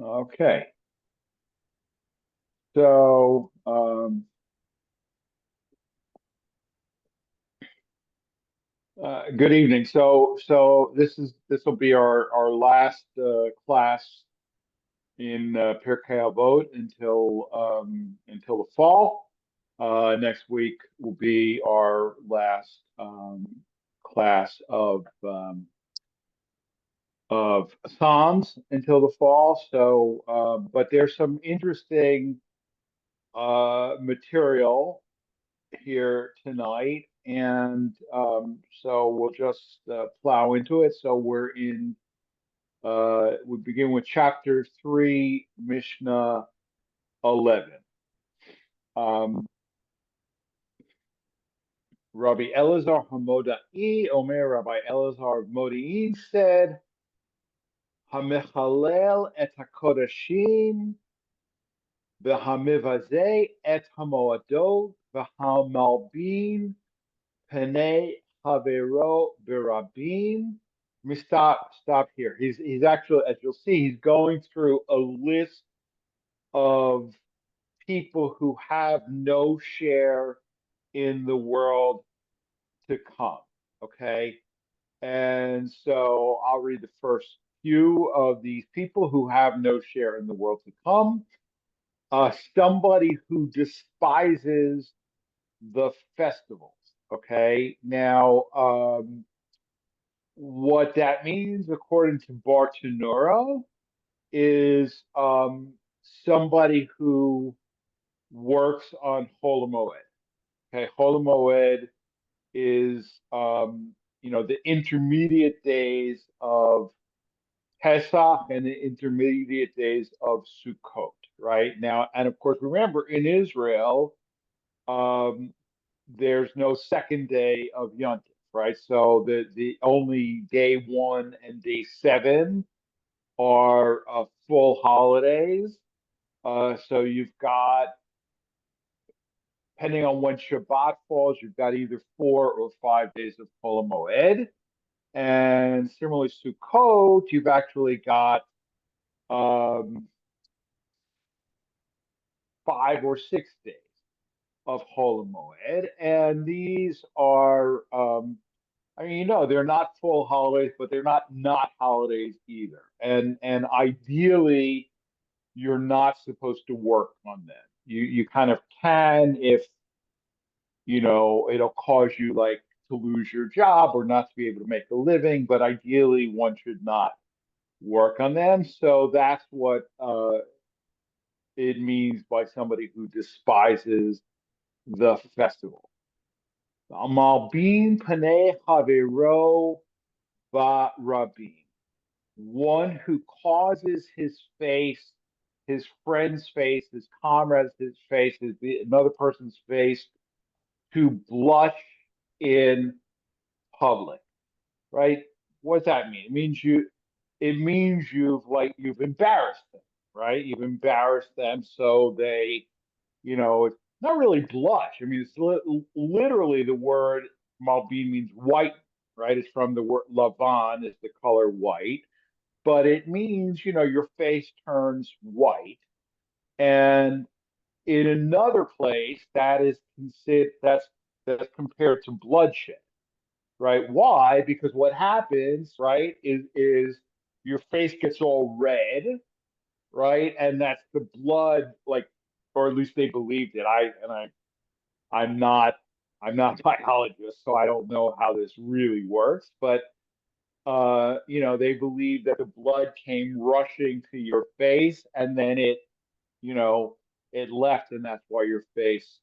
Okay. So, good evening. So this will be our last class in Pirkei Avot until the fall. Next week will be our last class of Psalms until the fall. So, but there's some interesting material here tonight, and so we'll just plow into it. So we begin with chapter 3, Mishnah 11. Um, Rabbi Elazar Hamoda'i, Omer Rabbi Elazar of Modi'in said, Hamechalel et HaKodashim, v'hamivazeh et hamoadot, v'hamalbin Penei Havero Birabim. Let me stop here. He's actually, as you'll see, he's going through a list of people who have no share in the world to come. Okay. And so I'll read the first few of these people who have no share in the world to come. Somebody who despises the festivals. Okay. Now, what that means, according to Bartanura, is somebody who works on Holomoed. Okay, Holomoed is the intermediate days of Pesach and the intermediate days of Sukkot, right? Now, and of course, remember in Israel, um, there's no second day of Yom Tov, right? So the only day one and day seven are full holidays. So you've got, depending on when Shabbat falls, you've got either 4 or 5 days of Kol Moed. And similarly, Sukkot, you've actually got um, 5 or 6 days of Kol Moed. And these are, I mean, they're not full holidays, but they're not holidays either. And ideally, you're not supposed to work on them. You kind of can if it'll cause you like to lose your job or not to be able to make a living, but ideally one should not work on them. So that's what it means by somebody who despises the festival. Malbin panei havero va rabin. One who causes his face, his friend's face, his comrade's his face, another person's face to blush in public, right? What does that mean? It means you've embarrassed them, right? You've embarrassed them so they, it's not really blush. I mean, it's literally the word malbin means white, right? It's from the word lavan is the color white, but it means, your face turns white. And in another place, that's compared to bloodshed, right? Why? Because what happens, right, is your face gets all red, right, and that's the blood, like, or at least they believed it. I'm not I'm not a biologist, so I don't know how this really works, but they believe that the blood came rushing to your face and then you know, it left, and that's why your face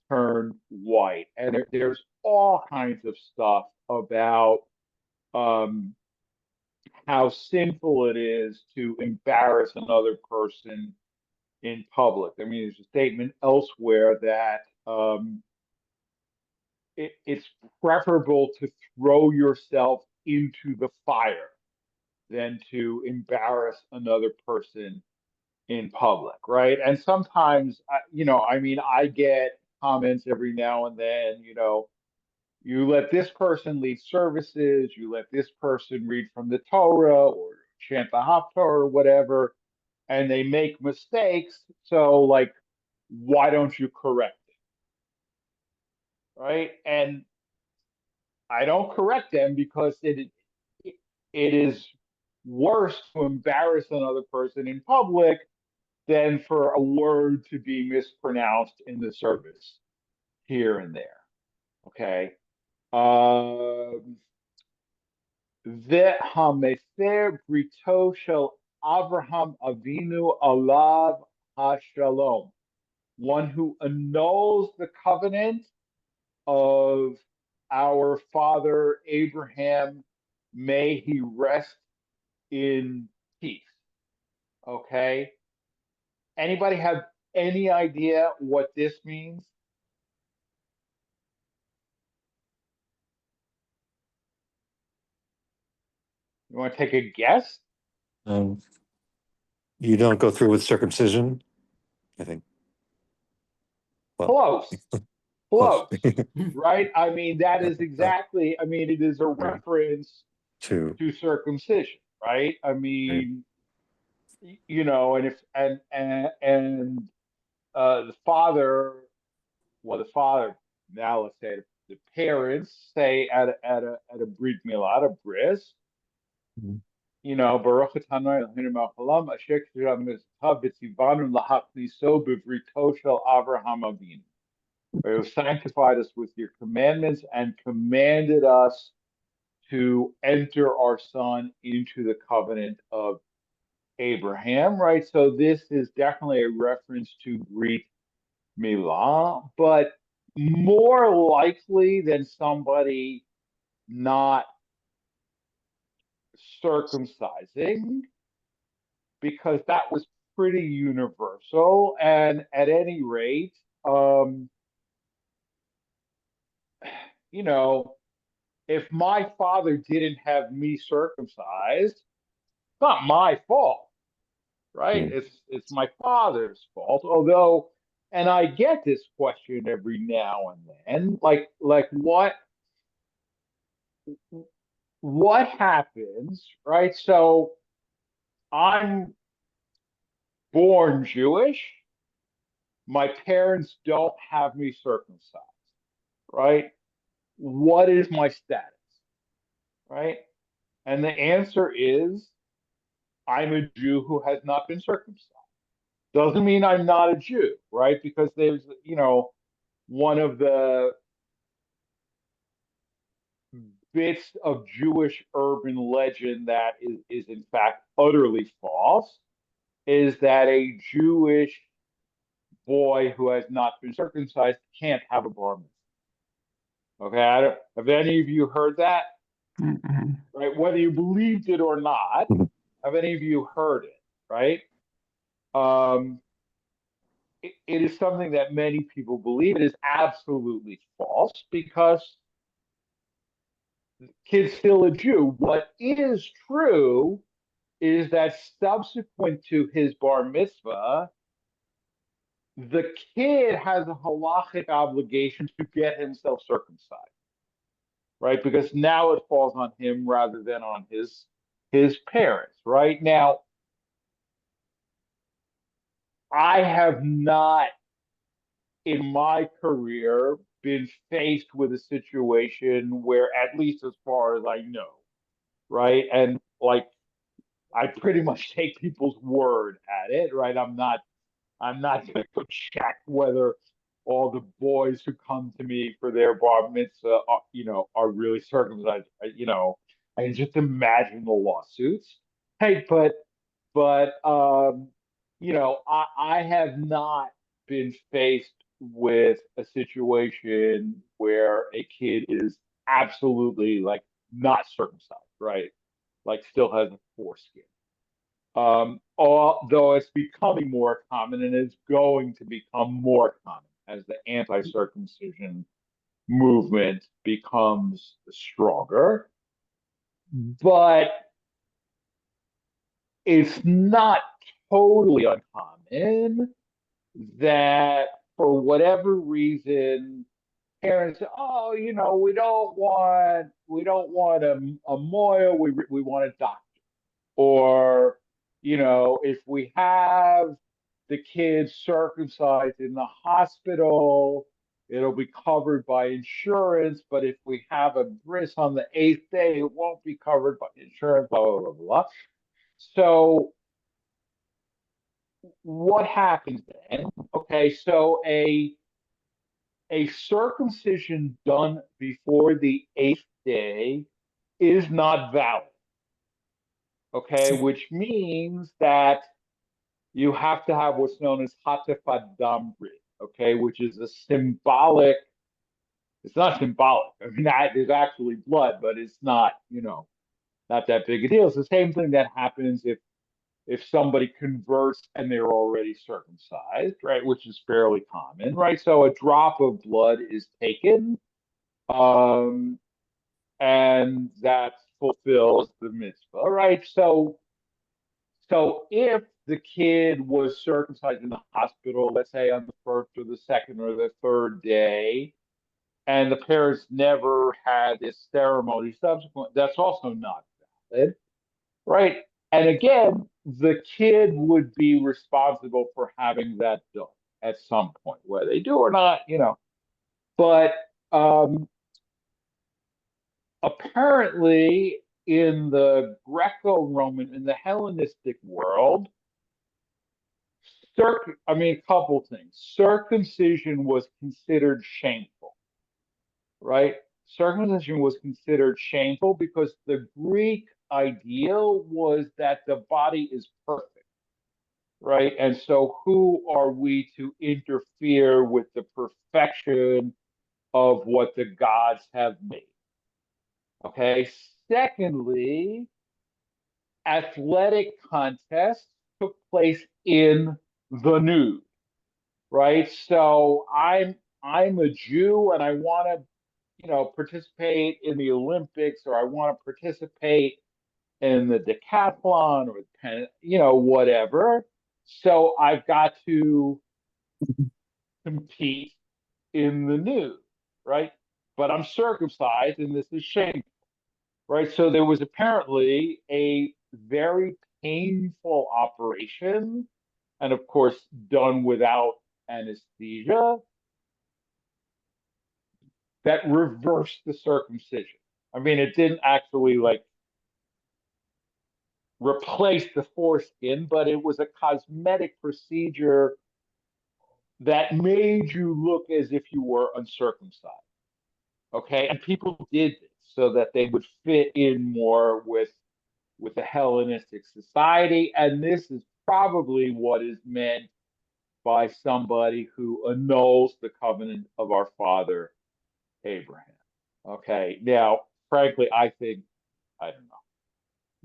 turned white. And there's all kinds of stuff about um, how sinful it is to embarrass another person in public. I mean, there's a statement elsewhere that it's preferable to throw yourself into the fire than to embarrass another person in public, right? And sometimes, I mean, I get comments every now and then, you let this person lead services, you let this person read from the Torah or chant the Haftarah or whatever. and they make mistakes. So like, why don't you correct it? Right? And I don't correct them because it is worse to embarrass another person in public than for a word to be mispronounced in the service here and there. Okay. והמפר בריתו של Avraham Avinu alav hashalom, one who annuls the covenant of our father Abraham, may he rest in peace. Okay. Anybody have any idea what this means? You want to take a guess? You don't go through with circumcision, I think. Close. Close. Right? I mean, that is Yeah, exactly, I mean, it is a right. reference To to circumcision, right? I right. mean, you know, and if and the father, well, the father, now let's say the parents say at a brit milah, at a bris, Mhm. you know, Baruch Atah Eloheinu melech haolam asher k'shira mitzvah v'tzivanu lahachniso b'vrito shel Avraham Avinu. You have sanctified us with your commandments and commanded us to enter our son into the covenant of Abraham, right? So this is definitely a reference to Brit Milah, but more likely than somebody not circumcising, because that was pretty universal. And at any rate, um, you know, if my father didn't have me circumcised, it's not my fault, right? Mm. It's my father's fault. Although, and I get this question every now and then, like what happens, right? So I'm born Jewish. My parents don't have me circumcised, right? What is my status, right? And the answer is I'm a Jew who has not been circumcised. Doesn't mean I'm not a Jew, right? Because there's, you know, one of the bits of Jewish urban legend that is in fact utterly false is that a Jewish boy who has not been circumcised can't have a bar mitzvah. Okay, have any of you heard that? Right, whether you believed it or not, Mhm. have any of you heard it? Right? Um, it is something that many people believe. It is absolutely false because the kid's still a Jew. What is true is that subsequent to his bar mitzvah, the kid has a halachic obligation to get himself circumcised, right? Because now it falls on him rather than on his parents, right? Now, I have not in my career been faced with a situation where, at least as far as I know, right? And like I pretty much take people's word at it, right? I'm not going to go check whether all the boys who come to me for their bar mitzvah, are really circumcised. You know, I can just imagine the lawsuits. Hey, but I have not been faced with a situation where a kid is absolutely like not circumcised, right? Like still has a foreskin. Although it's becoming more common and it's going to become more common as the anti-circumcision movement becomes stronger. But it's not totally uncommon that for whatever reason parents say, oh, we don't want a moil, we want a doctor. Or if we have the kid circumcised in the hospital, it'll be covered by insurance. But if we have a bris on the eighth day, it won't be covered by insurance, blah, blah, blah, blah. So what happens then? Okay, so a circumcision done before the eighth day is not valid. Okay, which means that you have to have what's known as hatefat damri, okay, which is a symbolic, it's not symbolic. I mean, that is actually blood, but it's not, not that big a deal. It's the same thing that happens if somebody converts and they're already circumcised, right, which is fairly common, right? So a drop of blood is taken, um, and that fulfills the mitzvah, right? So if the kid was circumcised in the hospital, let's say on the first or the second or the third day, and the parents never had this ceremony subsequent, that's also not valid, right? And again, the kid would be responsible for having that done at some point, whether they do or not. But apparently, in the Greco-Roman, in the Hellenistic world, a couple things. Circumcision was considered shameful, right? Circumcision was considered shameful because the Greek ideal was that the body is perfect, right? And so who are we to interfere with the perfection of what the gods have made? Okay. Secondly, athletic contests took place in the nude, right? So I'm a Jew and I want to, participate in the Olympics, or I want to participate in the decathlon or whatever. So I've got to compete in the nude, right? But I'm circumcised and this is shameful, right? So there was apparently a very painful operation, and of course, done without anesthesia, that reversed the circumcision. I mean, it didn't actually like replace the foreskin, but it was a cosmetic procedure that made you look as if you were uncircumcised. Okay, and people did this so that they would fit in more with the Hellenistic society, and this is probably what is meant by somebody who annuls the covenant of our father Abraham. Okay, now, frankly, I think, I don't know,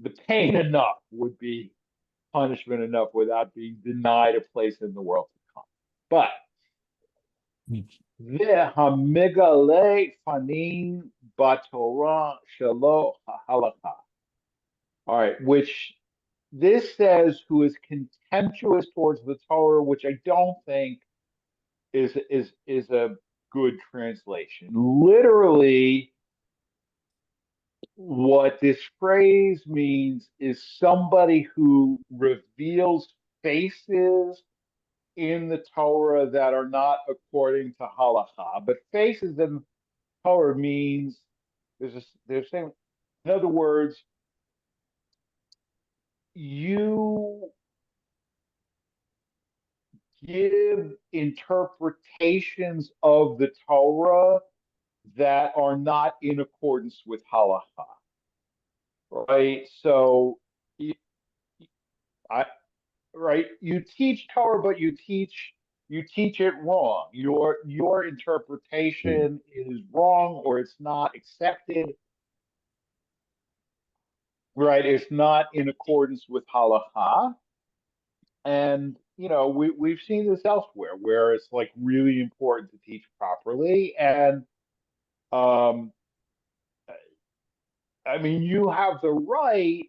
the pain enough would be punishment enough without being denied a place in the world to come. But the hamigale fanin batorah shelo halakha. All right, which this says who is contemptuous towards the Torah, which I don't think is a good translation. Literally, what this phrase means is somebody who reveals faces in the Torah that are not according to halacha. But faces in Torah means there's saying, in other words, you give interpretations of the Torah that are not in accordance with halacha, right? So, I right, you teach Torah, but you teach it wrong. Your interpretation is wrong, or it's not accepted, right? It's not in accordance with halacha, and we've seen this elsewhere where it's like really important to teach properly, and um, I mean, you have the right,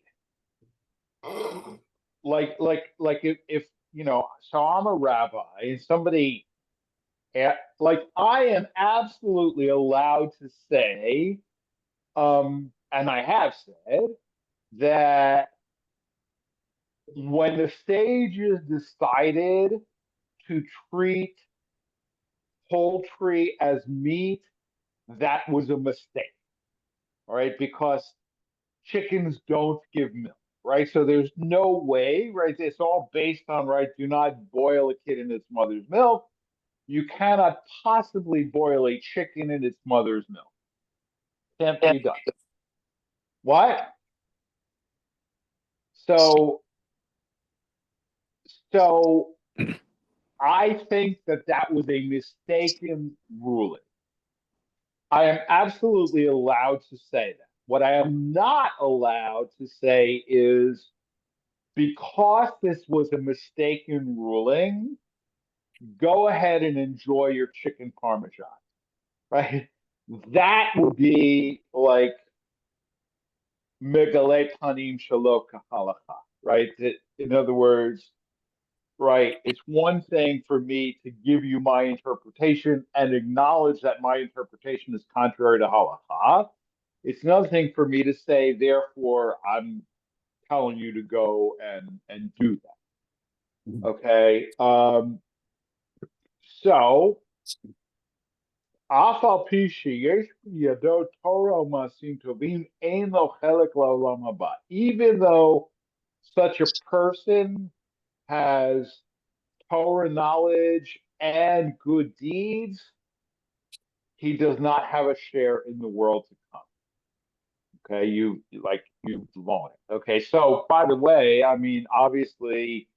like if so I'm a rabbi and somebody, like I am absolutely allowed to say, and I have said that when the sages decided to treat poultry as meat, that was a mistake, all right? Because chickens don't give milk, right? So there's no way, right? It's all based on, right? Do not boil a kid in its mother's milk. You cannot possibly boil a chicken in its mother's milk. Can't be done. What? So, so I think that that was a mistaken ruling. I am absolutely allowed to say that. What I am not allowed to say is because this was a mistaken ruling, go ahead and enjoy your chicken parmesan, right? That would be like megale panim shelo kahalacha, right? In other words, right, it's one thing for me to give you my interpretation and acknowledge that my interpretation is contrary to halacha. It's another thing for me to say, therefore, I'm telling you to go and do that. Okay. So אף על פי שיש בידו תורה ומעשים טובים, אין לו חלק לעולם הבא. Even though such a person has Torah knowledge and good deeds, he does not have a share in the world to come. Okay, you've blown it. Okay, so by the way, I mean, obviously,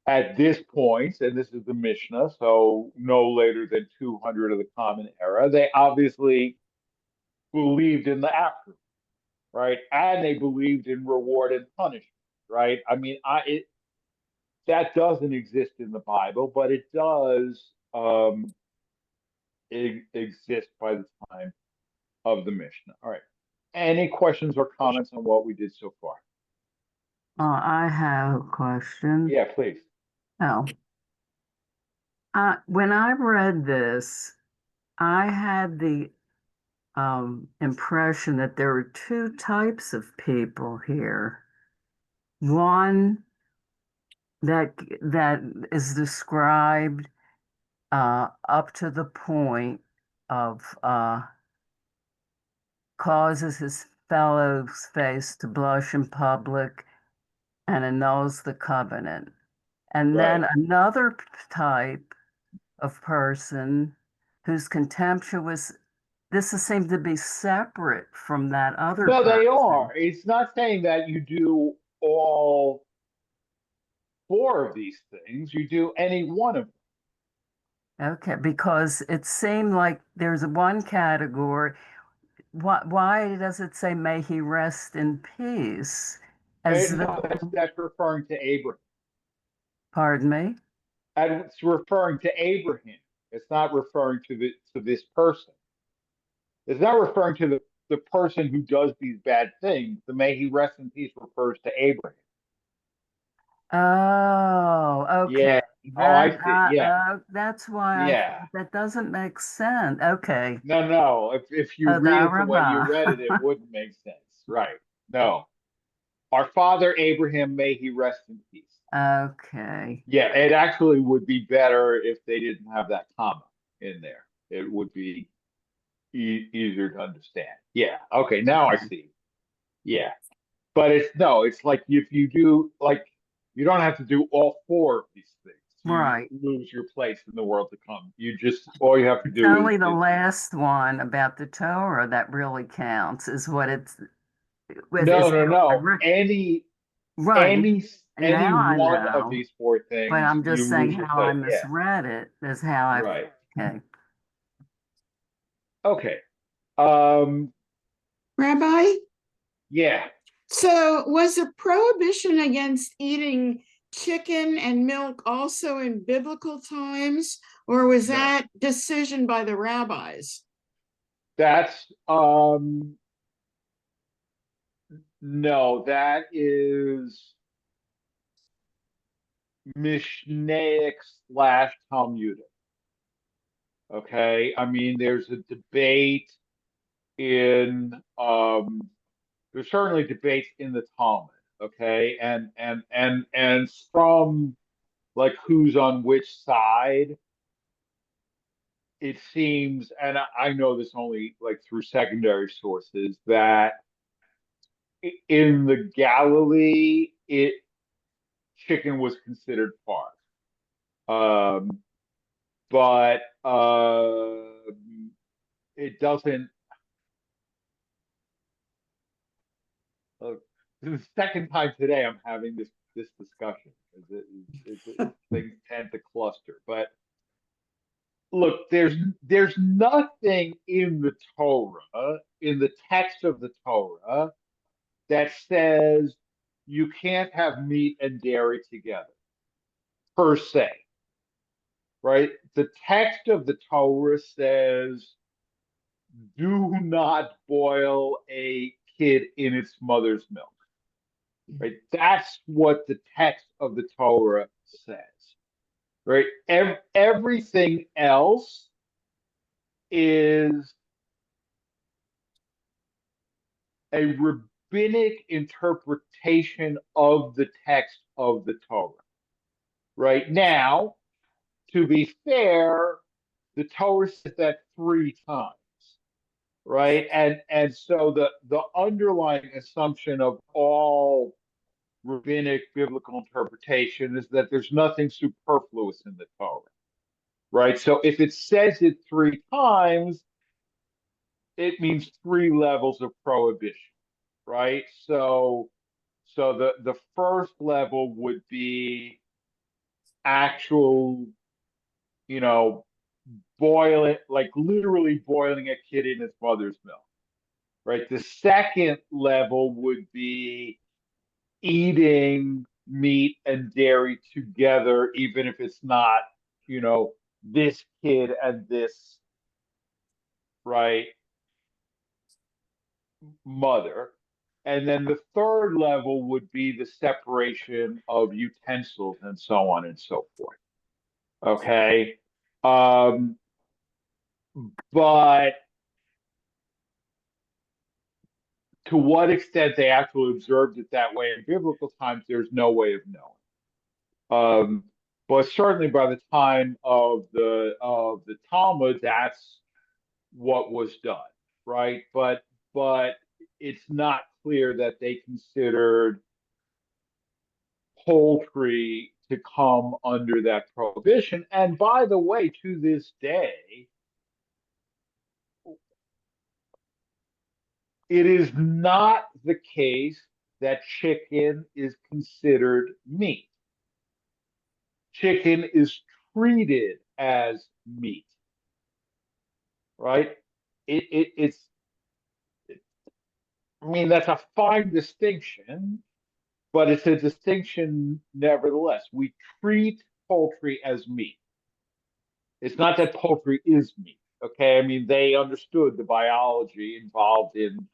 at this point, and this is the Mishnah, so no later than 200 of the Common Era, they obviously believed in the afterlife, right? And they believed in reward and punishment, right? I mean, that doesn't exist in the Bible, but it does exist by the time of the Mishnah. All right. Any questions or comments on what we did so far? I have a question. Yeah, please. Oh, when I read this, I had the impression that there were two types of people here. One that is described up to the point of causes his fellow's face to blush in public and annuls the covenant. And Right. then another type of person who's contemptuous. This seems to be separate from that other No, they person. are. It's not saying that you do all four of these things. You do any one of them. Okay, because it seemed like there's one category. Why does it say, may he rest in peace? As No, though, that's referring to Abraham. pardon me? And it's referring to Abraham. It's not referring to this person. It's not referring to the person who does these bad things. The may he rest in peace refers to Abraham. Oh, okay. Yeah. Oh, I see. Yeah. That's why I Yeah. thought that doesn't make sense. Okay. No. If you read Toda it the way you Rabah. read it, it wouldn't make sense. Right. No. Our father Abraham, may he rest in peace. Okay. Yeah, it actually would be better if they didn't have that comma in there. It would be easier to understand. Yeah. Okay. Now I see. Yeah. But it's like if you do like you don't have to do all four of these things to Right. lose your place in the world to come. You just all you have to It's do only the is last one about the Torah that really counts, is what it's no, is no, no. right. Any Now I one of know, these four but things, I'm just you saying lose your how I place. Yeah. misread it is how I Right. okay. Okay. Um, Rabbi, yeah. so was a prohibition against eating chicken and milk also in biblical times, or was No. that decision by the rabbis? That's no, that is Mishnaic slash Talmudic. Okay. I mean, there's a debate in there's certainly debates in the Talmud. Okay, and from like who's on which side, it seems, and I know this only like through secondary sources, that in the Galilee, chicken was considered part. Um, but it doesn't. Uh, this is the second time today I'm having this discussion. Things tend to cluster, but look, there's nothing in the Torah, in the text of the Torah, that says you can't have meat and dairy together, per se, right? The text of the Torah says, do not boil a kid in its mother's milk, right? That's what the text of the Torah says, right? Everything else is a rabbinic interpretation of the text of the Torah. Right now, to be fair, the Torah says that 3 times, right? And so the underlying assumption of all rabbinic biblical interpretation is that there's nothing superfluous in the Torah, right? So if it says it 3 times, it means 3 levels of prohibition, right? So the first level would be actual, you know, boiling, like literally boiling a kid in its mother's milk, right? The second level would be eating meat and dairy together, even if it's not, this kid and this, right, mother. And then the third level would be the separation of utensils and so on and so forth. Okay. Um, but to what extent they actually observed it that way in biblical times, there's no way of knowing. But certainly by the time of the Talmud, that's what was done, right? But it's not clear that they considered poultry to come under that prohibition. And by the way, to this day, it is not the case that chicken is considered meat. Chicken is treated as meat, right? It's, I mean, that's a fine distinction, but it's a distinction nevertheless. We treat poultry as meat. It's not that poultry is meat, okay? I mean, they understood the biology involved in,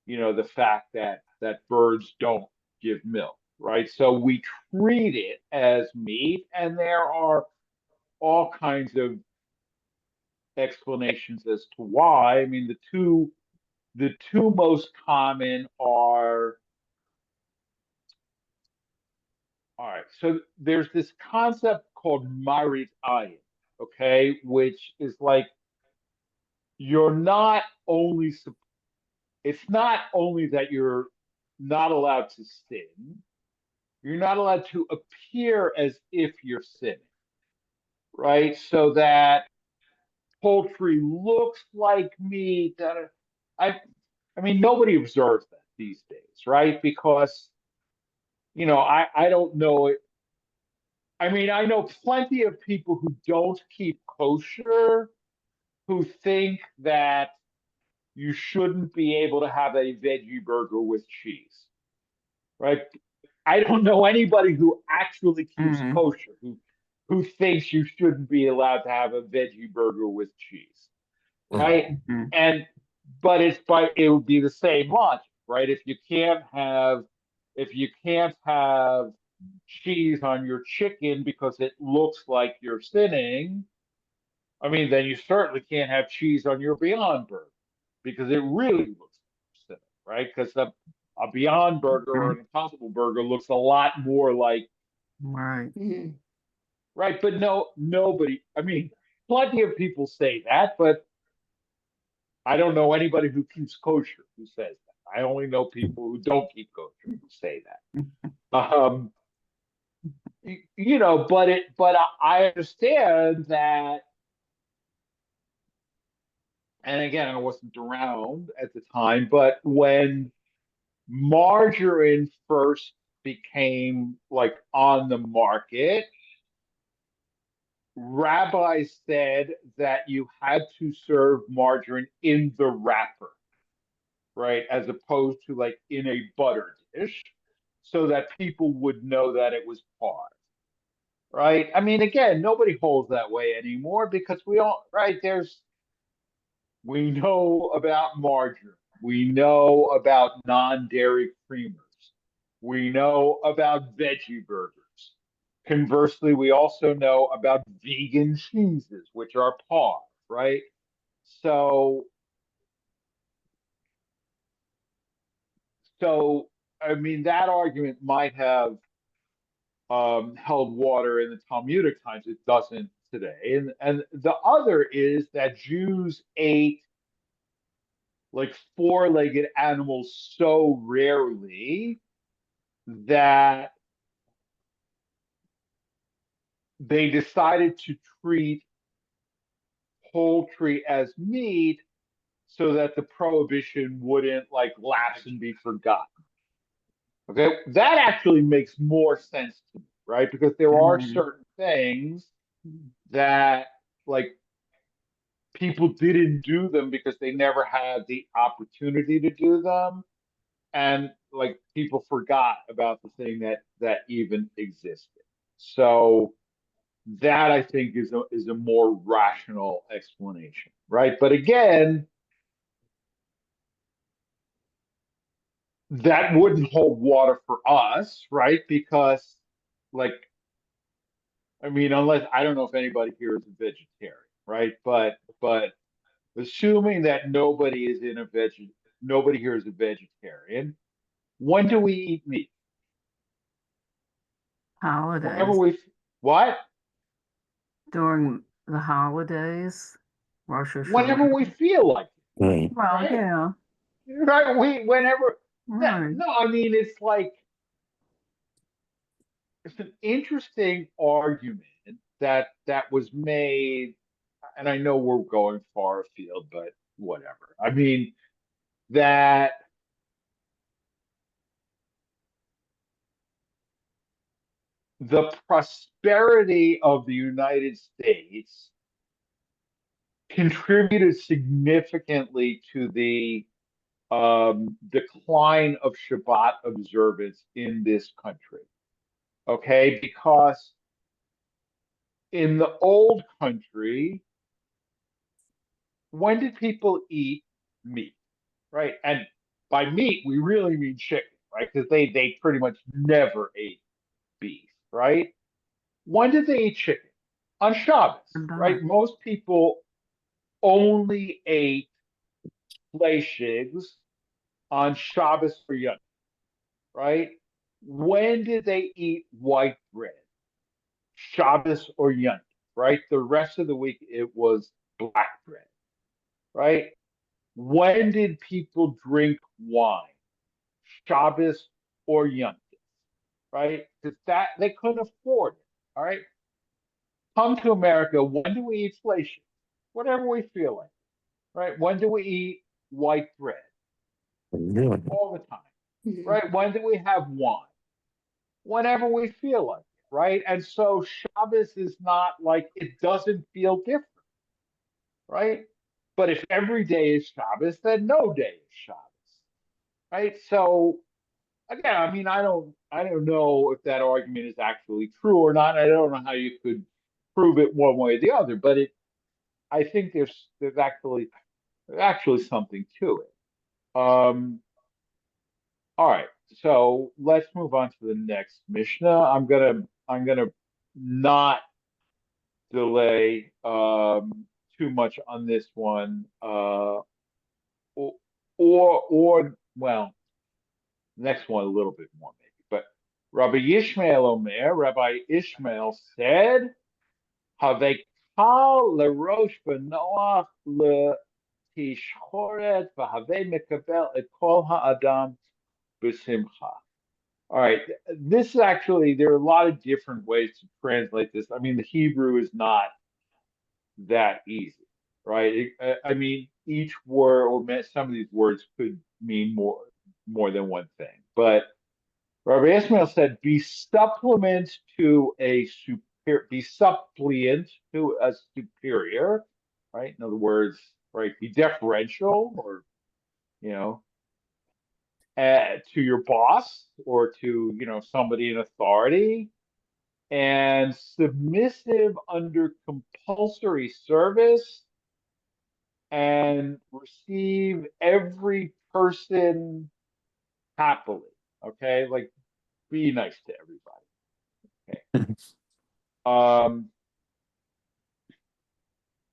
the fact that birds don't give milk, right? So we treat it as meat, and there are all kinds of explanations as to why. I mean, the two most common are, all right. So there's this concept called marit ayin, okay, which is like you're not only it's not only that you're not allowed to sin, you're not allowed to appear as if you're sinning, right? So that poultry looks like meat. I I mean, nobody observes that these days, right? Because, I don't know it. I mean, I know plenty of people who don't keep kosher who think that you shouldn't be able to have a veggie burger with cheese, right? I don't know anybody who actually keeps Mm. kosher who thinks you shouldn't be allowed to have a veggie burger with cheese, right? Mm. And but it would be the same logic, right? If you can't have cheese on your chicken because it looks like you're sinning, I mean, then you certainly can't have cheese on your Beyond Burger because it really looks like you're sinning, right? Because A Beyond Burger or an Impossible Burger looks a lot more like, Right. Mhm. right? But no, nobody, I mean, plenty of people say that, but I don't know anybody who keeps kosher who says that. I only know people who don't keep kosher who say that. But I understand that, and again, I wasn't around at the time, but when margarine first became like on the market, rabbis said that you had to serve margarine in the wrapper, right? As opposed to like in a butter dish, so that people would know that it was part, right? I mean, again, nobody holds that way anymore because we all, right? We know about margarine. We know about non-dairy creamers. We know about veggie burgers. Conversely, we also know about vegan cheeses, which are par, right? So, so I mean, that argument might have held water in the Talmudic times. It doesn't today. And the other is that Jews ate like four-legged animals so rarely that they decided to treat poultry as meat so that the prohibition wouldn't like lapse and be forgotten. Okay, that actually makes more sense to me, right? Because there are Mhm. certain things that like people didn't do them because they never had the opportunity to do them, and like people forgot about the thing that even existed. So that I think is a more rational explanation, right? But again, that wouldn't hold water for us, right? Because like I mean, unless I don't know if anybody here is a vegetarian, right? But assuming that nobody here is a vegetarian, when do we eat meat? Whenever Holidays. we what? During the holidays, Rosh Whenever we Hashanah. feel like Right. it, Well, right? yeah, Right? We whenever right. no, I mean it's like it's an interesting argument that was made, and I know we're going far afield, but whatever. I mean that the prosperity of the United States contributed significantly to the decline of Shabbat observance in this country. Okay, because in the old country, when did people eat meat? Right, and by meat we really mean chicken, right? Because they pretty much never ate beef, right? When did they eat chicken? On Shabbos, Shabbat. right? Most people only ate fleishigs on Shabbos or Yom, right? When did they eat white bread? Shabbos or Yom, right? The rest of the week it was black bread, right? When did people drink wine? Shabbos or Yom, right? Because that they couldn't afford it. All right. Come to America. When do we eat inflation? Whatever we feel like, right? When do we eat white bread? Yeah. All the time, Mhm. right? When do we have wine? Whenever we feel like it, right? And so Shabbos is not like it doesn't feel different, right? But if every day is Shabbos, then no day is Shabbos, right? So again, I mean, I don't know if that argument is actually true or not. I don't know how you could prove it one way or the other, but I think there's actually something to it. All right, so let's move on to the next Mishnah. I'm gonna not delay too much on this one, or well, Next one a little bit more maybe. But Rabbi Yishmael Omer, Rabbi Ishmael said, Havekal lerosh b'noach letishchoret v'havei mekabel et kol ha'adam b'simcha. All right, this is actually, there are a lot of different ways to translate this. I mean, the Hebrew is not that easy, right? I mean, each word or some of these words could mean more than one thing. But Rabbi Ismail said, be supplement to a superior, be suppliant to a superior, right? In other words, right, be deferential or, you know, to your boss or to, somebody in authority, and submissive under compulsory service, and receive every person happily. Okay, like be nice to everybody. Okay.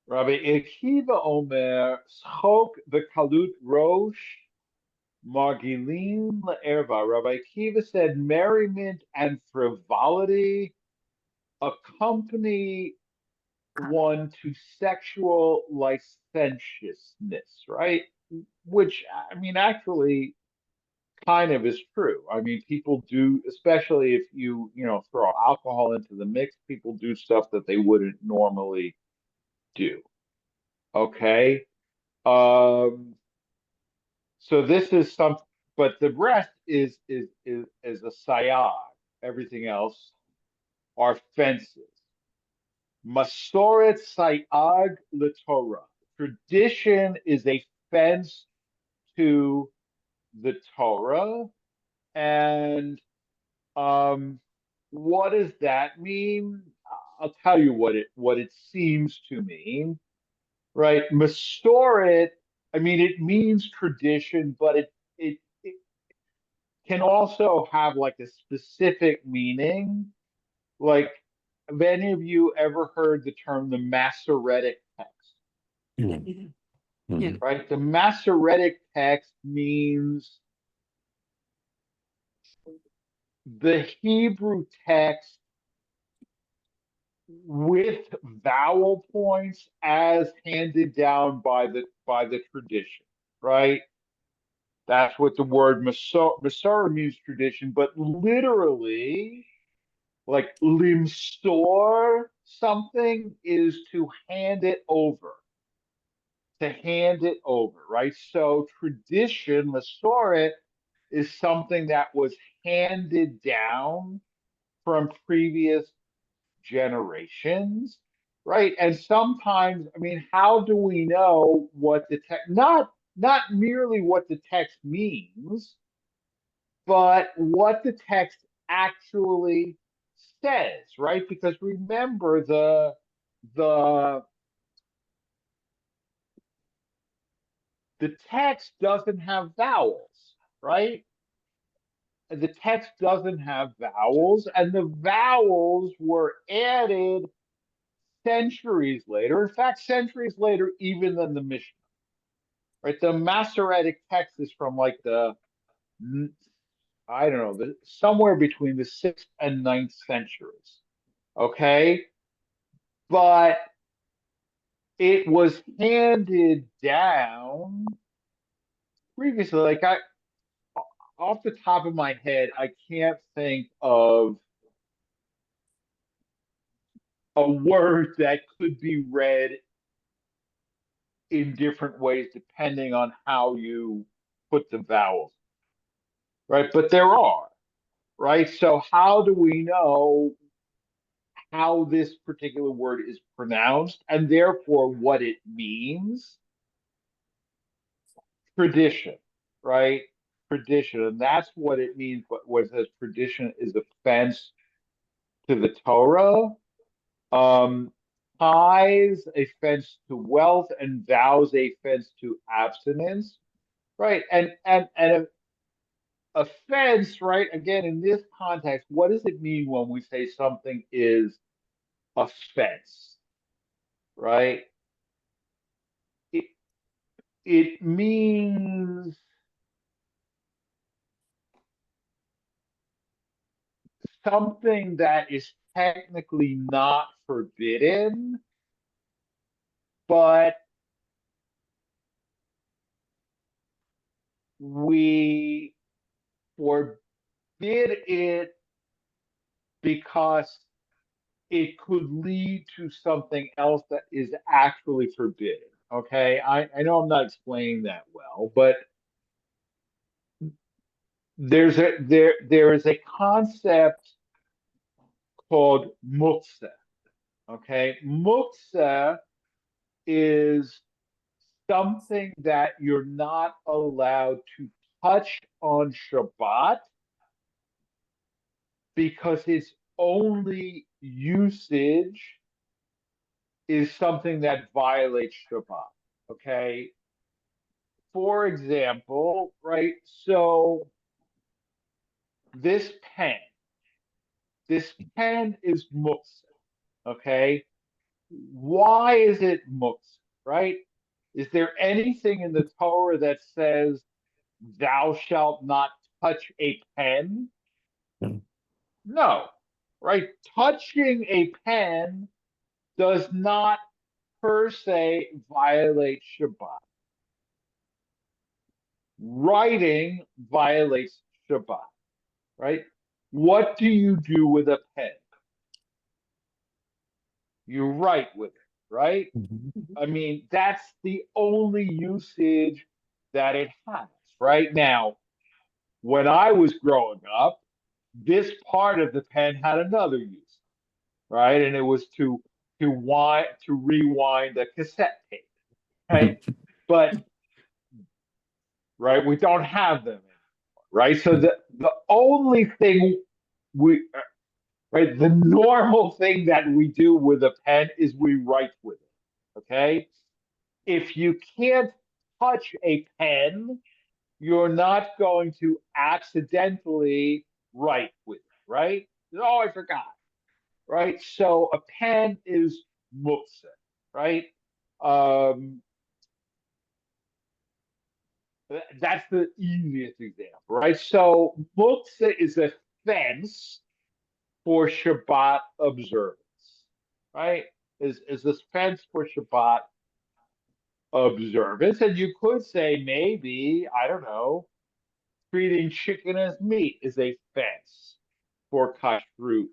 Rabbi Akiva Omer, Schok the Kalut Rosh Margilim Erva. Rabbi Akiva said, merriment and frivolity accompany one to sexual licentiousness, right? Which, I mean, actually kind of is true. I mean, people do, especially if you throw alcohol into the mix, people do stuff that they wouldn't normally do. Okay. So this is but the rest is a sayag. Everything else are fences. Masoret sayag l'Torah. Tradition is a fence to the Torah. And what does that mean? I'll tell you what it seems to mean, right? Masoret, I mean, it means tradition, but it can also have like a specific meaning. Like, have any of you ever heard the term the Masoretic text? Mhm. Yeah. Right? The Masoretic text means the Hebrew text with vowel points as handed down by the tradition, right? That's what the word Masor means, tradition, but literally, like limstor something is to hand it over, right? So tradition, Masoret, is something that was handed down from previous generations, right? And sometimes, I mean, how do we know what the text, not merely what the text means, but what the text actually says, right? Because remember the the text doesn't have vowels, right? The text doesn't have vowels, and the vowels were added centuries later. In fact, centuries later, even than the Mishnah. Right? The Masoretic text is from like I don't know, somewhere between the 6th and 9th centuries. Okay? But it was handed down previously. Like, off the top of my head, I can't think of a word that could be read in different ways depending on how you put the vowels, right? But there are, right? So how do we know how this particular word is pronounced and therefore what it means? Tradition, right? Tradition, and that's what it means. But what it says, tradition is offense to the Torah. Tithes a fence to wealth, and vows a fence to abstinence, right? And offense, right? Again, in this context, what does it mean when we say something is offense, right? It, it means something that is technically not forbidden, but we forbid it because it could lead to something else that is actually forbidden. Okay, I know I'm not explaining that well, but there is a concept called muktzah. Okay, muktzah is something that you're not allowed to touch on Shabbat because its only usage is something that violates Shabbat. Okay. For example, right? So this pen, this pen is muktzah. Okay. Why is it muktzah? Right? Is there anything in the Torah that says thou shalt not touch a pen? No. No, right? Touching a pen does not per se violate Shabbat. Writing violates Shabbat, right? What do you do with a pen? You write with it, right? Mhm. I mean, that's the only usage that it has, right? Now, when I was growing up, this part of the pen had another use, right? And it was to rewind a cassette tape, right? But right, we don't have them anymore, right? So the only thing we right, the normal thing that we do with a pen is we write with it. Okay, if you can't touch a pen, you're not going to accidentally write with it, right? Oh, I forgot, right? So a pen is muktzah, right? Um, that's the easiest example, right? So muktzah is a fence for Shabbat observance, right? Is this fence for Shabbat observance? And you could say maybe, I don't know, treating chicken as meat is a fence for kashrut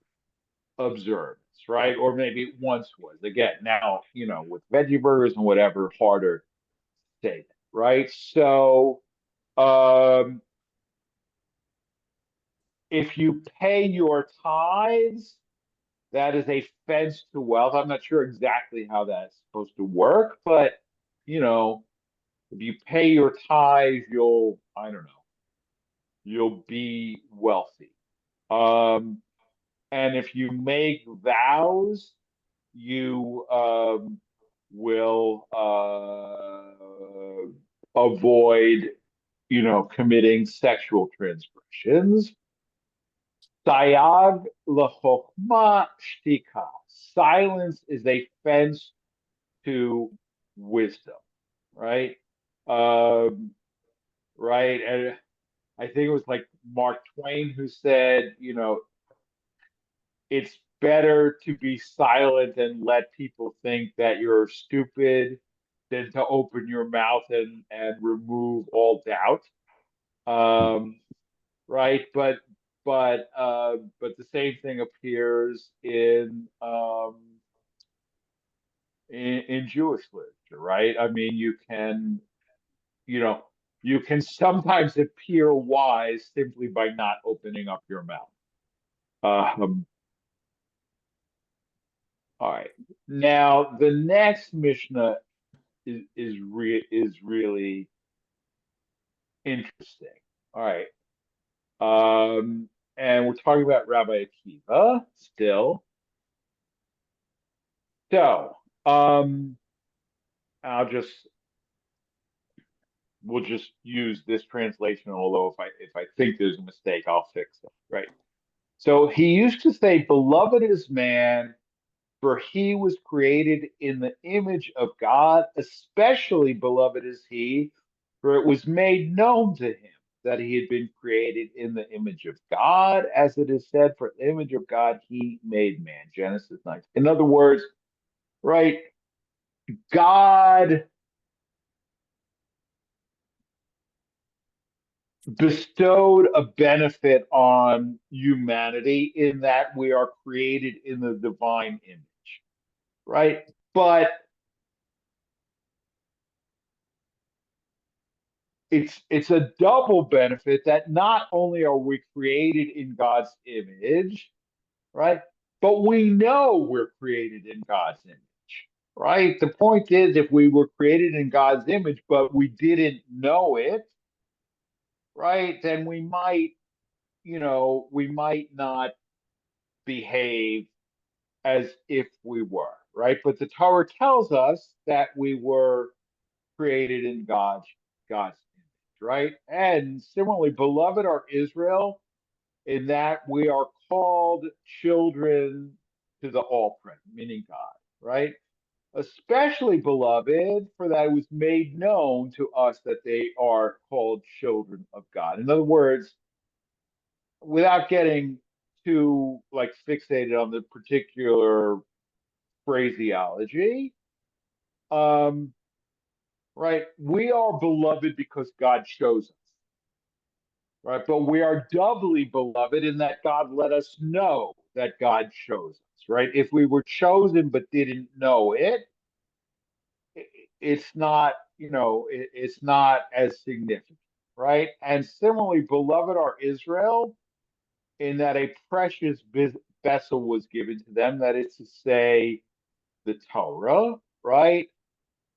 observance, right? Or maybe it once was. Again, now, with veggie burgers and whatever, harder to say that, right? So um, if you pay your tithes, that is a fence to wealth. I'm not sure exactly how that's supposed to work, but if you pay your tithes, I don't know, you'll be wealthy. Um, and if you make vows, you will avoid, committing sexual transgressions. Sayag lechokma shtika. Silence is a fence to wisdom, right? Um, right. And I think it was like Mark Twain who said, it's better to be silent and let people think that you're stupid than to open your mouth and remove all doubt. Um, right. But the same thing appears in Jewish literature, right? I mean, you know, you can sometimes appear wise simply by not opening up your mouth. Um, all right. Now the next Mishnah is really interesting. All right. And we're talking about Rabbi Akiva still. So, I'll just we'll just use this translation, although if I think there's a mistake, I'll fix it. Right. So he used to say, "Beloved is man, for he was created in the image of God. Especially beloved is he, for it was made known to him that he had been created in the image of God, as it is said, for the image of God he made man. Genesis 9. In other words, right, God bestowed a benefit on humanity in that we are created in the divine image, right? But it's a double benefit that not only are we created in God's image, right? But we know we're created in God's image, right? The point is, if we were created in God's image, but we didn't know it, right, then we might, we might not behave as if we were, right? But the Torah tells us that we were created in God's image, right? And similarly, beloved are Israel, in that we are called children to the all present, meaning God, right? Especially beloved, for that it was made known to us that they are called children of God. In other words, without getting too like fixated on the particular phraseology, um, right? We are beloved because God chose us, right? But we are doubly beloved in that God let us know that God chose us, right? If we were chosen but didn't know it, it's not, it's not as significant, right? And similarly, beloved are Israel, in that a precious vessel was given to them, that is to say, the Torah, right?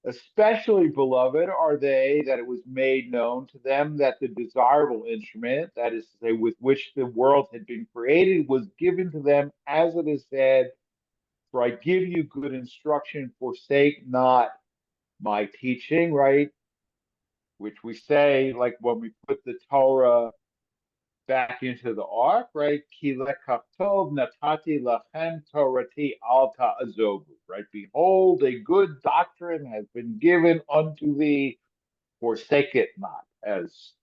Especially beloved are they that it was made known to them that the desirable instrument, that is to say, with which the world had been created, was given to them, as it is said, for I give you good instruction, forsake not my teaching, right? Which we say, like when we put the Torah back into the ark, right? Ki lekachtov natati lachem torati al ta'azovu, right? Behold, a good doctrine has been given unto thee, forsake it not, as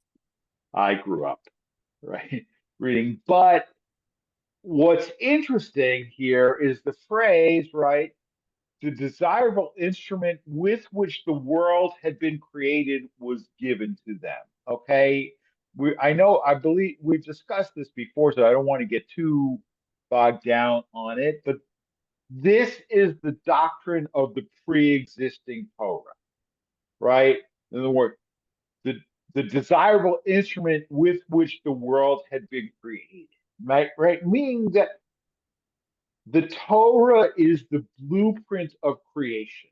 I grew up, right? Reading. But what's interesting here is the phrase, right? The desirable instrument with which the world had been created was given to them. Okay. I believe we've discussed this before, so I don't want to get too bogged down on it, but this is the doctrine of the pre-existing Torah, right? In other words, the, the desirable instrument with which the world had been created, right? Right? Meaning that the Torah is the blueprint of creation,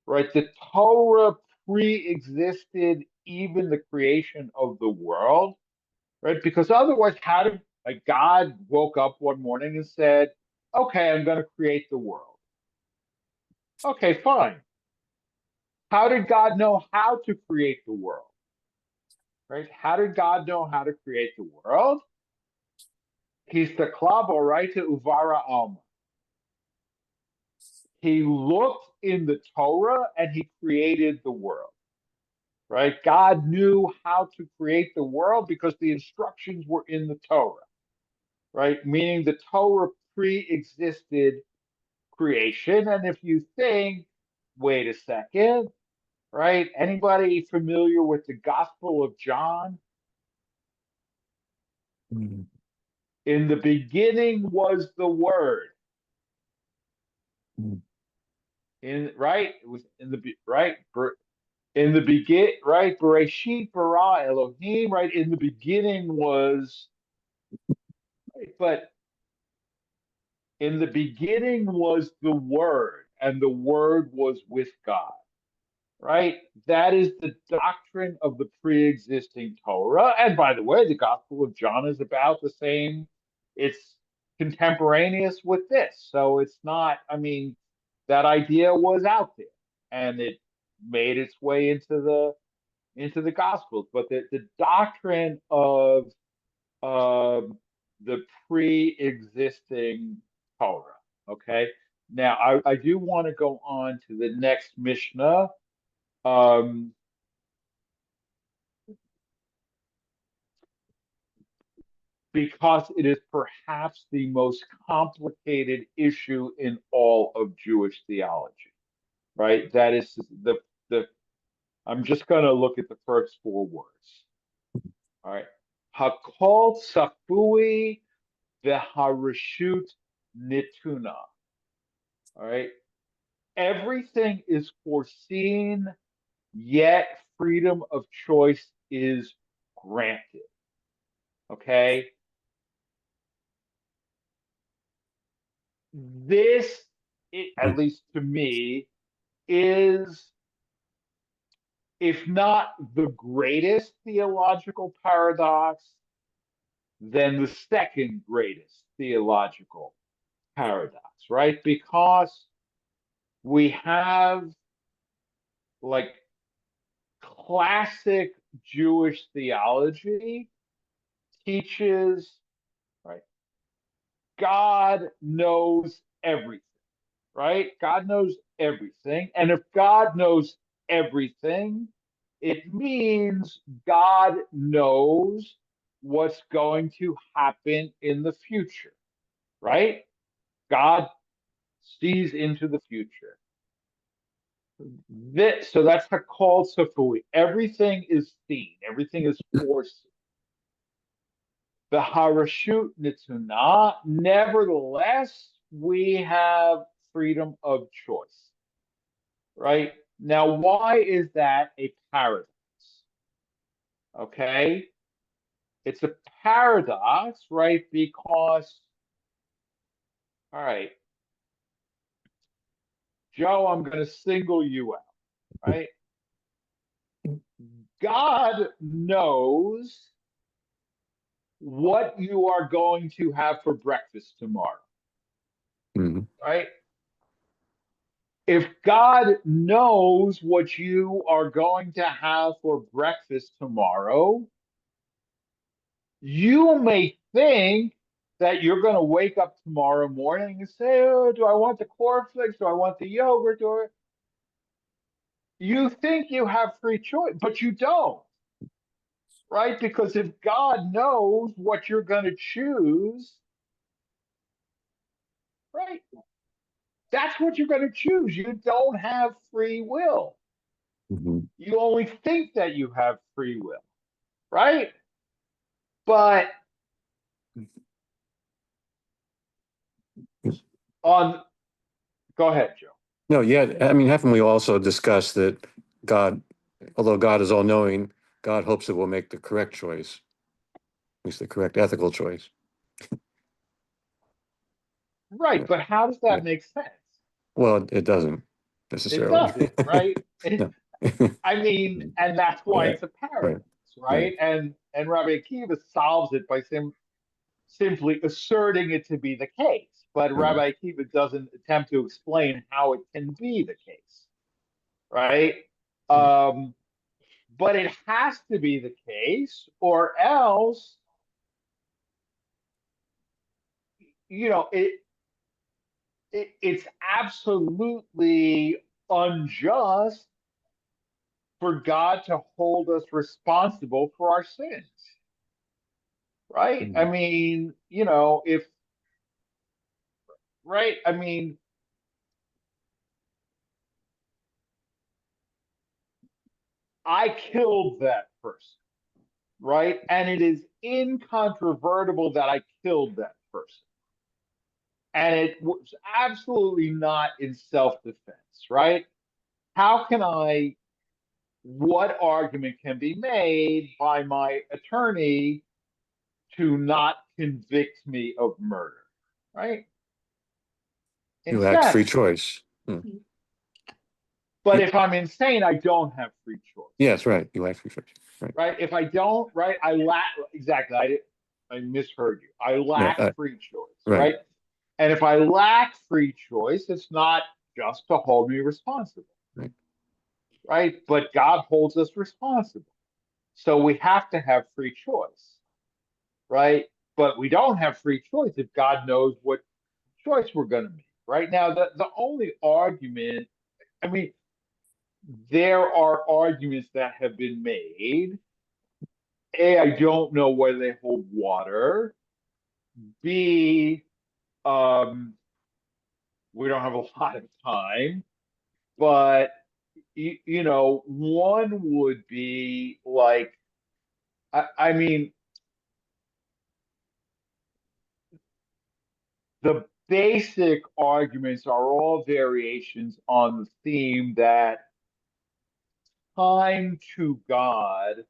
right? The Torah pre-existed even the creation of the world, right? Because otherwise, how did like God woke up one morning and said, "Okay, I'm going to create the world." Okay, fine. How did God know how to create the world? Right? How did God know how to create the world? He's the klabo, right? To uvara alma. He looked in the Torah and he created the world. Right? God knew how to create the world because the instructions were in the Torah, right? Meaning the Torah pre-existed creation. And if you think, wait a second, right? Anybody familiar with the Gospel of John? Mm. In the beginning was the Word. Mm. It was in the right in the begin, right? Bereshit bara Elohim, right? In the beginning was, right? But in the beginning was the Word, and the Word was with God, right? That is the doctrine of the pre-existing Torah. And by the way, the Gospel of John is about the same. It's contemporaneous with this. So it's not, I mean, that idea was out there and it made its way into the Gospels. But the doctrine of the pre-existing Torah. Okay. Now I do want to go on to the next Mishnah. Um, because it is perhaps the most complicated issue in all of Jewish theology, right? That is the I'm just going to look at the first four words. All right. Hakol tsafui v'harashut nituna. All right. Everything is foreseen, yet freedom of choice is granted. Okay. This, at least to me, is, if not the greatest theological paradox, then the second greatest theological paradox, right? Because we have like classic Jewish theology teaches, right? God knows everything, right? God knows everything. And if God knows everything, it means God knows what's going to happen in the future, right? God sees into the future. So that's Hakol Safui. Everything is seen, everything is foreseen. The Harashut Nitzuna, nevertheless, we have freedom of choice, right? Now, why is that a paradox? Okay, it's a paradox, right? Because, all right, Joe, I'm going to single you out, right? God knows what you are going to have for breakfast tomorrow, Mhm. right? If God knows what you are going to have for breakfast tomorrow, you may think that you're going to wake up tomorrow morning and say, oh, do I want the cornflakes? Do I want the yogurt? Or you think you have free choice, but you don't, right? Because if God knows what you're going to choose, right, that's what you're going to choose. You don't have free will. Mhm. You only think that you have free will, right? But on, go ahead, Joe. No, yeah. I mean, haven't we also discussed that God, although God is all knowing, God hopes that we'll make the correct choice, at least the correct ethical choice. Right, Yeah. but how does Yeah. that make sense? Well, it doesn't It necessarily. doesn't, right? No. I mean, and that's why Yeah. it's a Right. paradox, Right. right? And Rabbi Akiva solves it by simply asserting it to be the case. But Right. Rabbi Akiva doesn't attempt to explain how it can be the case, right? Um, but it has to be the case, or else, you know, it's absolutely unjust for God to hold us responsible for our sins, right? I Mhm. mean, if, right, I mean, I killed that person, right? And it is incontrovertible that I killed that person. And it was absolutely not in self-defense, right? How can what argument can be made by my attorney to not convict me of murder, right? You lacked free Insanity. choice. But You- if I'm insane, I don't have free choice, yes, right. You lacked free choice. Right. right? If I don't, right, I lack, exactly, I misheard you. I Right. lack free choice, Right. right? And if I lack free choice, it's not just to hold me responsible, Right. right? But God holds us responsible. So we have to have free choice, right? But we don't have free choice if God knows what choice we're going to make. Right now, the only argument, I mean, there are arguments that have been made. I don't know whether they hold water. B, um, we don't have a lot of time, but one would be like, I mean, the basic arguments are all variations on the theme that time to God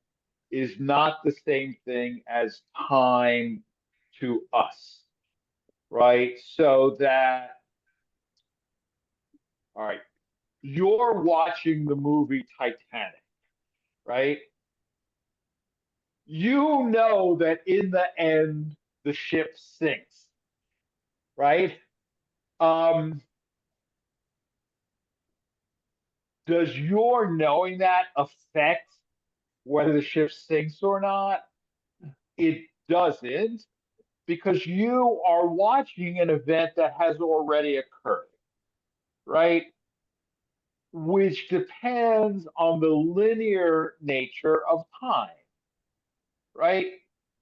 is not the same thing as time to us, right? So that, all right, you're watching the movie Titanic, right? You know that in the end, the ship sinks, right? Um, does your knowing that affect whether the ship sinks or not? It doesn't, because you are watching an event that has already occurred, right? Which depends on the linear nature of time, right?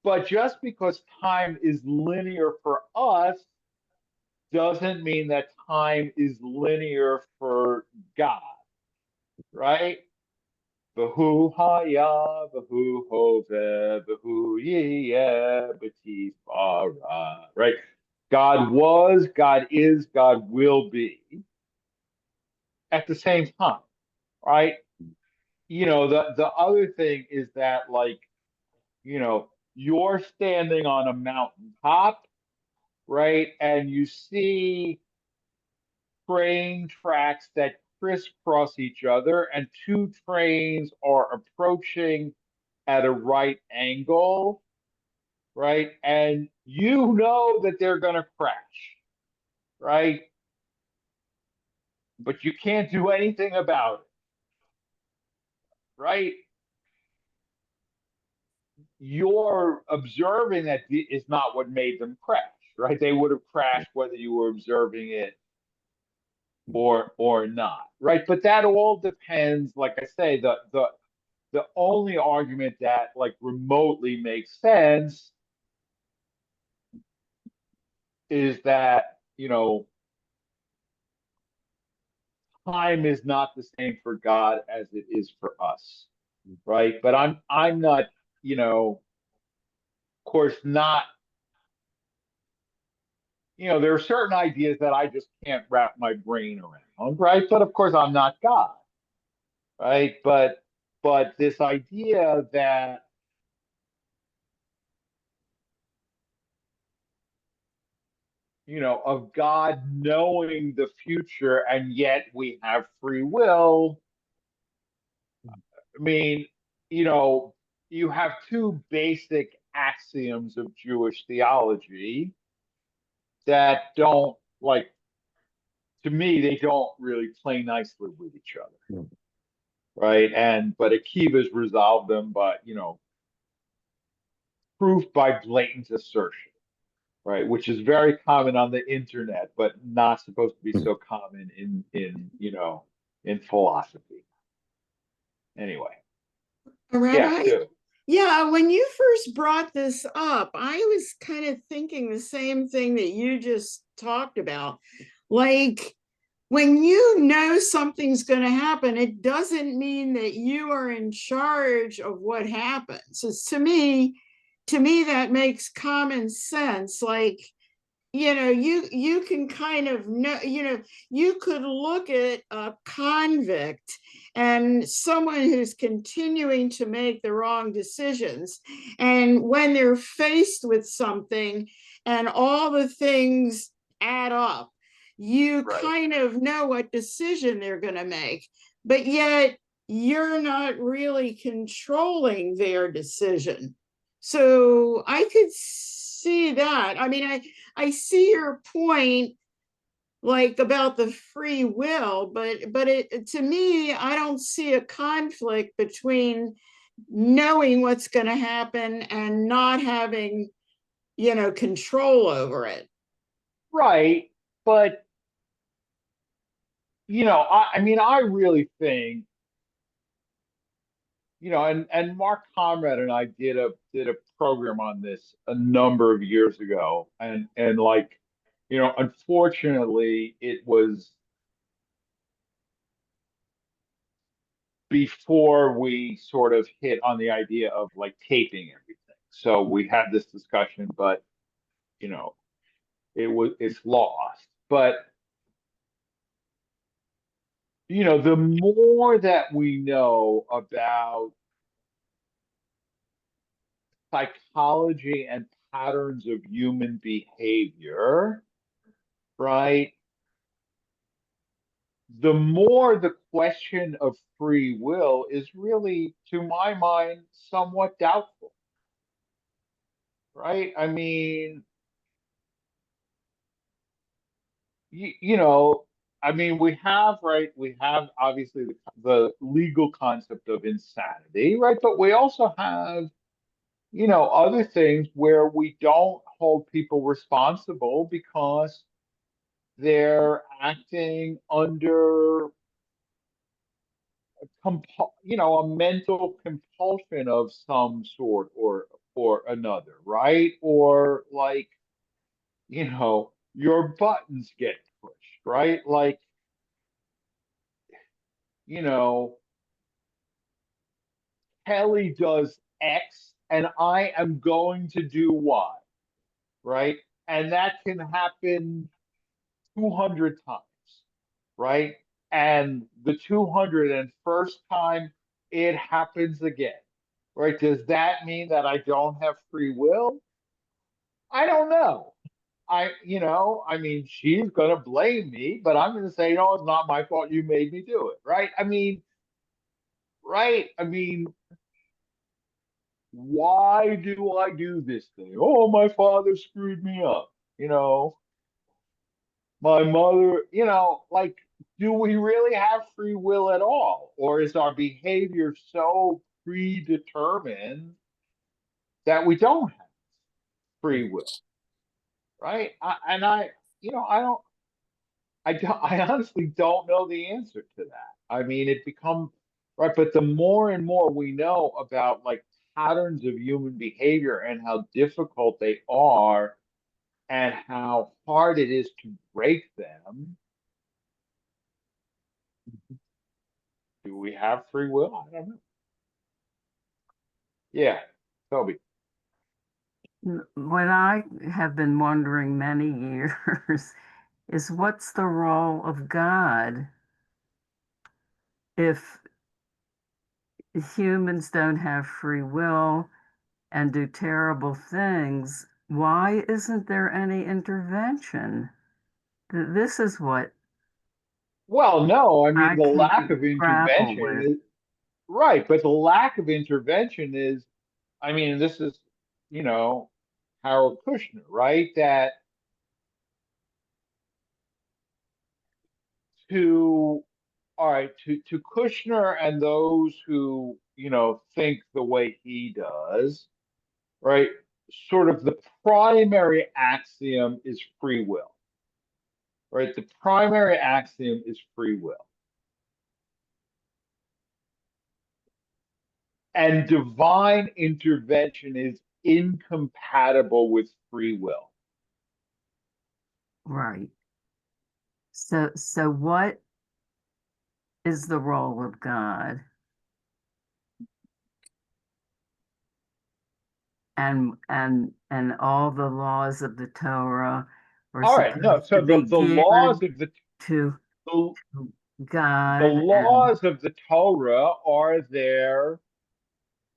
But just because time is linear for us doesn't mean that time is linear for God, right? Behu haya, behu hove, behu yeh, betis bara, right? God was, God is, God will be at the same time, right? The other thing is that, like, you're standing on a mountaintop, right? And you see train tracks that crisscross each other, and two trains are approaching at a right angle, right? And you know that they're going to crash, right? But you can't do anything about it, right? You're observing that is not what made them crash, right? They would have crashed whether you were observing it or not, right? But that all depends. Like I say, the only argument that like remotely makes sense is that time is not the same for God as it is for us, right? But I'm not, of course, not. There are certain ideas that I just can't wrap my brain around, right? But of course, I'm not God, right? But this idea that of God knowing the future and yet we have free will. I mean, you have two basic axioms of Jewish theology that don't, like, to me, they don't really play nicely with each other, right? But Akiva's resolved them, but proof by blatant assertion, right? Which is very common on the internet, but not supposed to be so common in philosophy. Anyway, yeah, Rabbi? Stu. Yeah, when you first brought this up, I was kind of thinking the same thing that you just talked about. Like, when you know something's going to happen, it doesn't mean that you are in charge of what happens. It's, to me, that makes common sense. Like, you can kind of know, you could look at a convict and someone who's continuing to make the wrong decisions, and when they're faced with something and all the things add up, you Right. kind of know what decision they're going to make, but yet you're not really controlling their decision. So I could see that. I mean, I see your point, like about the free will, but to me, I don't see a conflict between knowing what's going to happen and not having, control over it. Right. But, I mean, I really think and Mark Conrad and I did a program on this a number of years ago, and like, unfortunately, it was before we sort of hit on the idea of like taping everything. So we had this discussion, but you know, it's lost. But the more that we know about psychology and patterns of human behavior, right? The more the question of free will is really, to my mind, somewhat doubtful, right? I mean, you know, I mean, we have obviously the legal concept of insanity, right? But we also have, other things where we don't hold people responsible because they're acting under a mental compulsion of some sort or another, right? Or like, your buttons get pushed, right? Like, you know, Kelly does X and I am going to do Y, right? And that can happen 200 times, right? And the 201st time it happens again, right? Does that mean that I don't have free will? I don't know. I mean, she's going to blame me, but I'm going to say, no, it's not my fault. You made me do it, right? I mean, right? I mean, why do I do this thing? Oh, my father screwed me up. My mother, like, do we really have free will at all? Or is our behavior so predetermined that we don't have free will, right? I honestly don't know the answer to that. I mean, it becomes right, but the more and more we know about like patterns of human behavior and how difficult they are and how hard it is to break them, do we have free will? I don't know. Yeah, Toby. What I have been wondering many years is what's the role of God if humans don't have free will and do terrible things? Why isn't there any intervention? This is what Well, no, I mean I the lack can't of grapple intervention with. is right, but the lack of intervention is, I mean, this is, you know, Harold Kushner, right? That to all right, to Kushner and those who, think the way he does, right? Sort of the primary axiom is free will, right? The primary axiom is free will. And divine intervention is incompatible with free will. Right. So what is the role of God? And all the laws of the Torah are All right, no, supposed to so be the laws geared of to the, the God and laws of the Torah are there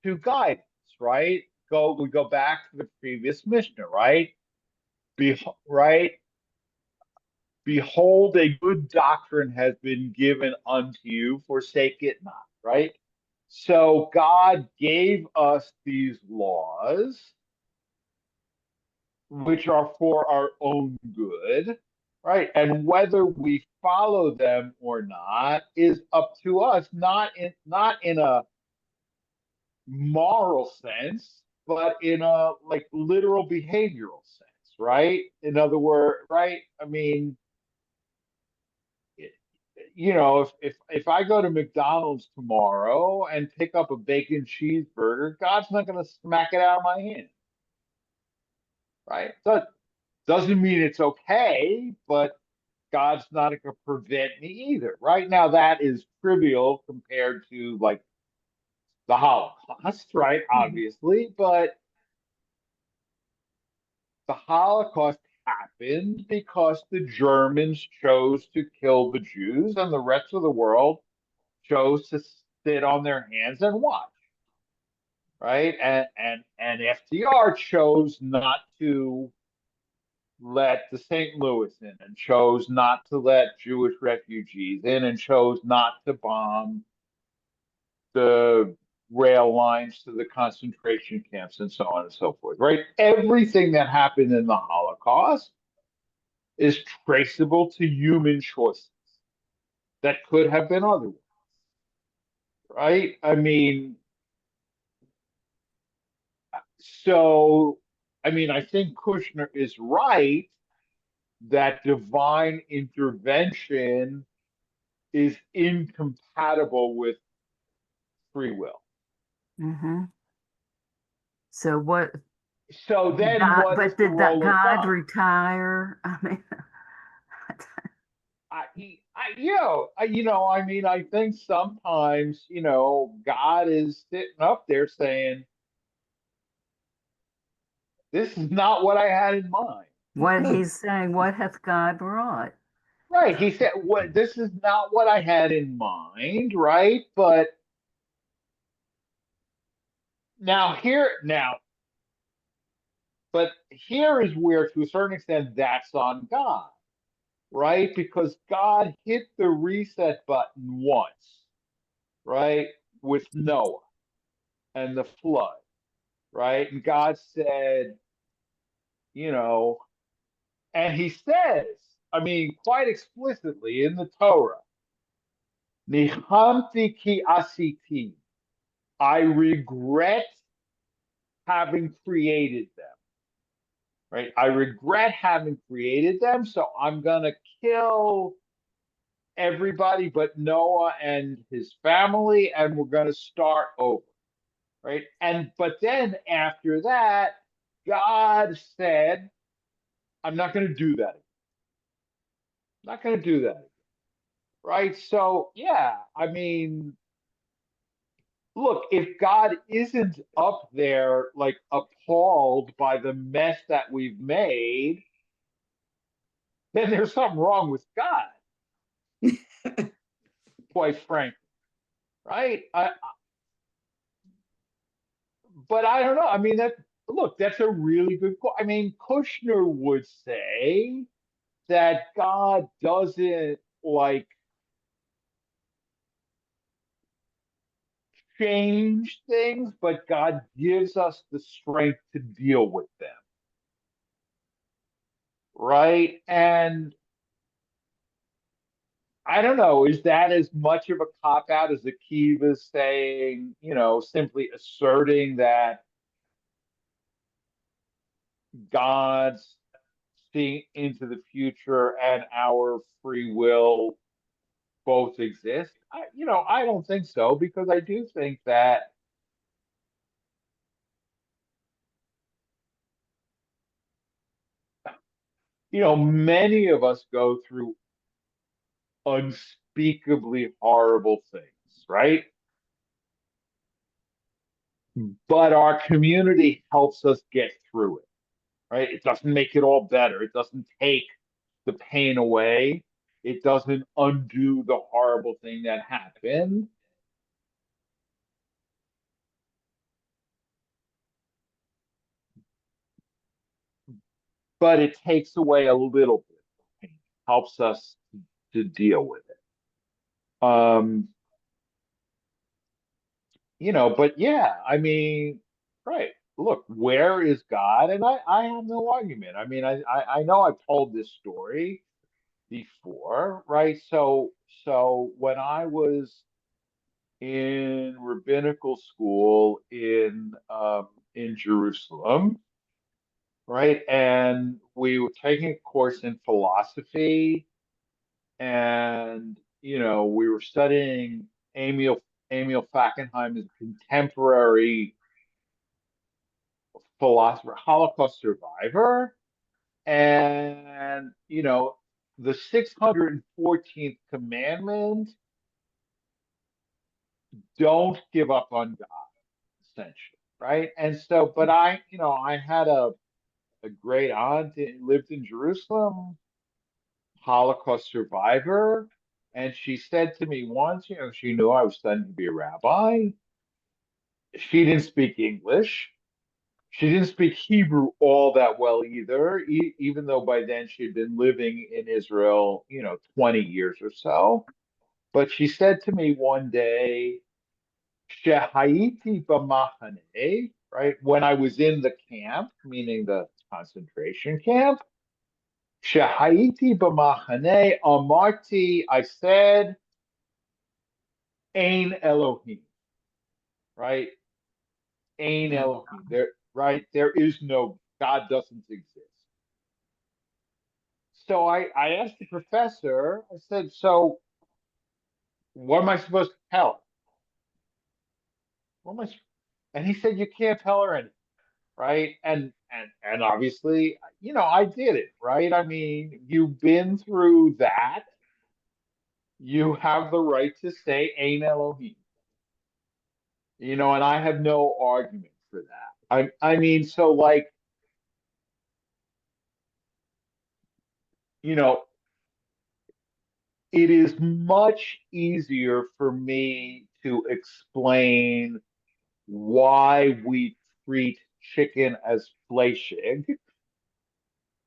to guide us, right? We go back to the previous Mishnah, right? Right? Behold, a good doctrine has been given unto you, forsake it not, right? So God gave us these laws, which are for our own good, right? And whether we follow them or not is up to us, not in a moral sense, but in a like literal behavioral sense, right? In other words, right? I mean, if I go to McDonald's tomorrow and pick up a bacon cheeseburger, God's not going to smack it out of my hand, right? That doesn't mean it's okay, but God's not going to prevent me either. Right now, that is trivial compared to like the Holocaust, right? Obviously, but the Holocaust happened because the Germans chose to kill the Jews, and the rest of the world chose to sit on their hands and watch, right? And FDR chose not to let the St. Louis in, and chose not to let Jewish refugees in, and chose not to bomb the rail lines to the concentration camps and so on and so forth, right? Everything that happened in the Holocaust is traceable to human choices that could have been otherwise, right? I mean, so, I think Kushner is right that divine intervention is incompatible with free will. Mm-hmm. So what? So then God, what is but the did that role of God God? retire? I mean, I think sometimes, God is sitting up there saying, this is not what I had in mind. what he's saying, what hath God wrought? Right. He said, what this is not what I had in mind, right? Now, but here is where, to a certain extent, that's on God, right? Because God hit the reset button once, right? With Noah and the flood, right? And God said, you know, and he says, quite explicitly in the Torah, Nihamti ki asiti, I regret having created them, right? I regret having created them, so I'm gonna kill everybody but Noah and his family, and we're gonna start over, right? But then after that, God said, I'm not gonna do that. I'm not gonna do that, right? So yeah, look, if God isn't up there like appalled by the mess that we've made, then there's something wrong with God, quite frankly, right? But I don't know. That's a really good question. Kushner would say that God doesn't like change things, but God gives us the strength to deal with them, right? And I don't know, is that as much of a cop out as Akiva's saying, simply asserting that God's seeing into the future and our free will both exist? I don't think so, because I do think that, many of us go through unspeakably horrible things, right? But our community helps us get through it, right? It doesn't make it all better. It doesn't take the pain away. It doesn't undo the horrible thing that happened. But it takes away a little bit of pain, helps us to deal with it. But yeah, right. Look, where is God? And I have no argument. I know I've told this story before, right? So when I was in rabbinical school in Jerusalem, right, and we were taking a course in philosophy, and we were studying Emil Fackenheim as a contemporary philosopher, Holocaust survivor. And, the 614th commandment, don't give up on God, essentially, right? And so, but I had a great aunt who lived in Jerusalem, Holocaust survivor, and she said to me once, she knew I was studying to be a rabbi. She didn't speak English. She didn't speak Hebrew all that well either, even though by then she'd been living in Israel, 20 years or so. But she said to me one day, Shehayiti b'machane, right? When I was in the camp, meaning the concentration camp, Shehayiti b'machane, amarti, I said, Ein Elohim, right? Ein Elohim. Right? There is no, God doesn't exist. So I asked the professor, I said, so what am I supposed to tell her? What am I, and he said, you can't tell her anything, right? And obviously, I did it, right? I mean, you've been through that. You have the right to say Ein Elohim. And I have no argument for that. I mean, so like, it is much easier for me to explain why we treat chicken as fleischig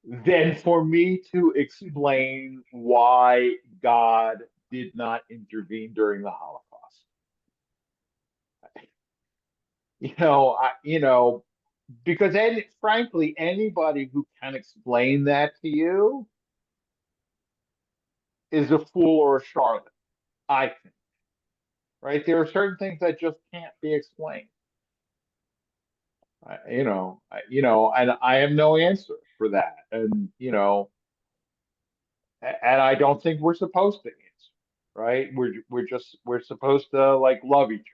than for me to explain why God did not intervene during the Holocaust. Because frankly, anybody who can explain that to you is a fool or a charlatan, I think. Right? There are certain things that just can't be explained. And I have no answer for that. And I don't think we're supposed to answer, right? We're supposed to like love each other.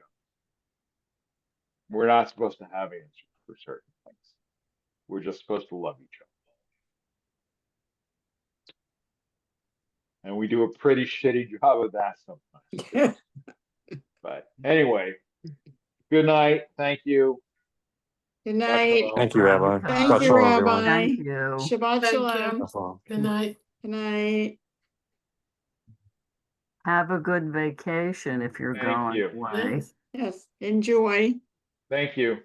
We're not supposed to have answers for certain things. We're just supposed to love each other. And we do a pretty shitty job of that sometimes. But anyway, good night. Thank you. Good night. Thank you, Rabbi. Thank Shabbat you, shalom, everyone. Rabbi. Thank you. Shabbat Thank you. shalom. Shabbat shalom. Good night. Good night. Have a good vacation if you're Thank going you. away. Yes, enjoy. Thank you.